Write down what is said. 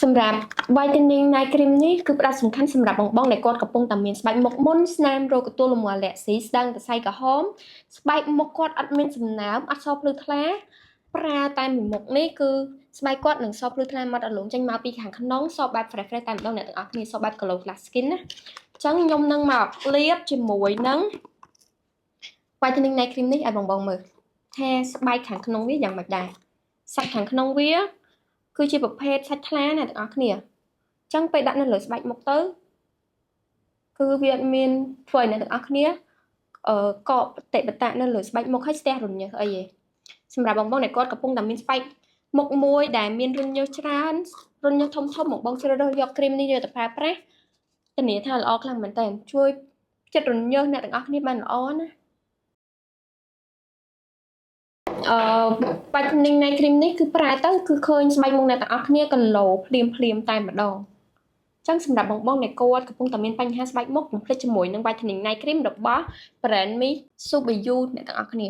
សម្រាប់ whitening night cream នេះគឺផ្ដោតសំខាន់សម្រាប់បងៗដែលគាត់កំពុងតែមានស្បែកមុខមុនស្នាមរោគកទួលលំងាស់លាក់ស៊ីស្ដាំកសៃក្រហមស្បែកមុខគាត់អត់មានសំណើមអត់សភ្លឺថ្លាប្រើតែមួយមុខនេះគឺស្បែកគាត់នឹងសភ្លឺថ្លាមាត់រលោងចេញមកពីខាងក្នុងសបែប fresh តែម្ដងអ្នកទាំងអស់គ្នាសបែប glow glass skin ណាអញ្ចឹងខ្ញុំនឹងមកលាបជាមួយនឹង whitening night cream នេះឲ្យបងមើលថាស្បែកខាងក្នុងវាយ៉ាងម៉េចដែរសាច់ខាងក្នុងវាគឺជាប្រភេទសាច់ថ្លាណាទាំងអស់គ្នាអញ្ចឹងពេលដាក់នៅលើស្បែកមុខទៅគឺវាអត់មានធ្វើឲ្យអ្នកទាំងអស់គ្នាកកបតិបតៈនៅលើស្បែកមុខឲ្យស្ទះរញើសអីទេសម្រាប់បងដែលគាត់កំពុងតែមានស្បែកមុខមួយដែលមានរញើសច្រើនរញើសធំបងជ្រើសរើសយកគ្រីមនេះយកទៅប្រើប្រាស់ធានាថាល្អខ្លាំងមែនតើជួយចិត្តរញើសអ្នកទាំងអស់គ្នាបានល្អណាwhitening night cream នេះគឺប្រើទៅគឺឃើញស្បែកមុខអ្នកទាំងអស់គ្នាកឡូភ្លាមតែម្ដងចឹងសម្រាប់បងដែលគាត់កំពុងតែមានបញ្ហាស្បែកមុខកុំភ្លេចជាមួយនឹង whitening night cream របស់ brand Mi Subaru អ្នកទាំងអស់គ្នា